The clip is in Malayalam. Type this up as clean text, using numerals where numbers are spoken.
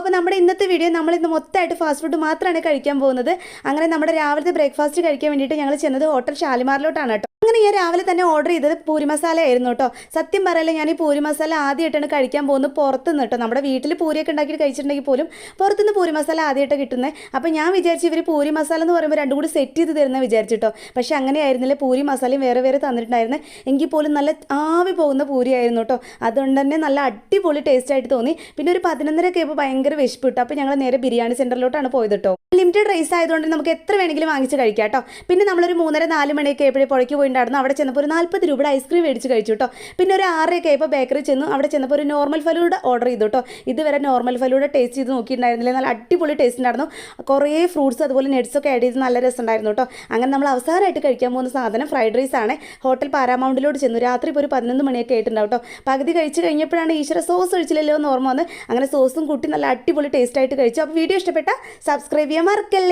അപ്പോൾ നമ്മുടെ ഇന്നത്തെ വീഡിയോ നമ്മളിന്ന് മൊത്തമായിട്ട് ഫാസ്റ്റ് ഫുഡ് മാത്രമാണ് കഴിക്കാൻ പോകുന്നത്. അങ്ങനെ നമ്മുടെ രാവിലത്തെ ബ്രേക്ക്ഫാസ്റ്റ് കഴിക്കാൻ വേണ്ടിയിട്ട് ഞങ്ങൾ ചെന്നത് ഹോട്ടൽ ഷാലിമാറിലോട്ടാണ് കേട്ടോ. അങ്ങനെ ഞാൻ രാവിലെ തന്നെ ഓർഡർ ചെയ്തത് പൂരി മസാല ആയിരുന്നു കേട്ടോ. സത്യം പറയല്ലേ, ഞാൻ ഈ പൂരി മസാല ആദ്യമായിട്ടാണ് കഴിക്കാൻ പോകുന്നത് പുറത്തുനിന്ന് കേട്ടോ. നമ്മുടെ വീട്ടിൽ പൂരിയൊക്കെ ഉണ്ടാക്കിയിട്ട് കഴിച്ചിട്ടുണ്ടെങ്കിൽ പോലും പുറത്തുനിന്ന് പൂരി മസാല ആദ്യമായിട്ട് കിട്ടുന്നത്. അപ്പോൾ ഞാൻ വിചാരിച്ചു ഇവർ പൂരി മസാല എന്ന് പറയുമ്പോൾ രണ്ടും കൂടി സെറ്റ് ചെയ്ത് തരുന്നത് വിചാരിച്ചിട്ടോ. പക്ഷേ അങ്ങനെ ആയിരുന്നില്ല, പൂരി മസാലയും വേറെ വേറെ തന്നിട്ടുണ്ടായിരുന്നു. എങ്കിൽ പോലും നല്ല ആവി പോകുന്ന പൂരി ആയിരുന്നു കേട്ടോ. അതുകൊണ്ട് തന്നെ നല്ല അടിപൊളി ടേസ്റ്റ് ആയിട്ട് തോന്നി. പിന്നെ ഒരു 11:30 ഒക്കെ ഭയങ്കര വിശപ്പ് കിട്ടും. അപ്പോൾ ഞങ്ങൾ നേരെ ബിരിയാണി സെൻറ്ററിലോട്ടാണ് പോയത് കേട്ടോ. ലിമിറ്റഡ് റൈസ് ആയതുകൊണ്ട് നമുക്ക് എത്ര വേണമെങ്കിലും വാങ്ങിച്ച് കഴിക്കാം കേട്ടോ. പിന്നെ നമ്മളൊരു 3:30-4 മണിയൊക്കെ എപ്പോഴും പുഴയ്ക്ക് പോയിട്ടുണ്ടായിരുന്നു. അവിടെ ചെന്നപ്പോൾ ഒരു 40 രൂപയുടെ ഐസ്ക്രീം മേടിച്ച് കഴിച്ചു കേട്ടോ. പിന്നെ ഒരു 6 ഒക്കെ ആയപ്പോൾ ബേക്കറി ചെന്നു. അവിടെ ചെന്നപ്പോൾ ഒരു നോർമൽ ഫലൂഡ ഓർഡർ ചെയ്തു കേട്ടോ. ഇതുവരെ നോർമൽ ഫലൂഡ ടേസ്റ്റ് ചെയ്ത് നോക്കിയിട്ടുണ്ടായിരുന്നില്ല. നല്ല അടിപൊളി ടേസ്റ്റ് ഉണ്ടായിരുന്നു. കുറേ ഫ്രൂട്ട്സ് അതുപോലെ നട്ട്സൊക്കെ ആഡ് ചെയ്ത് നല്ല രസമുണ്ടായിരുന്നു കേട്ടോ. അങ്ങനെ നമ്മൾ അവസാനമായിട്ട് കഴിക്കാൻ പോകുന്ന സാധനം ഫ്രൈഡ് റൈസ് ആണ്. ഹോട്ടൽ പാരാമൗണ്ടിലോട്ട് ചെന്നു. രാത്രി ഇപ്പോൾ ഒരു 11 മണിയൊക്കെ ആയിട്ടുണ്ടാവും കേട്ടോ. പകുതി കഴിച്ച് കഴിഞ്ഞപ്പോഴാണ് ഈശ്വര സോസ് ഒഴിച്ചില്ലല്ലോ എന്ന് ഓർമ്മ വന്ന് അങ്ങനെ സോസും കൂട്ടി നല്ല അടിപൊളി ടേസ്റ്റ് ആയിട്ട് കഴിച്ചു. അപ്പോൾ വീഡിയോ ഇഷ്ടപ്പെട്ടാൽ സബ്സ്ക്രൈബ് ചെയ്യാൻ മറക്കല്ലേ.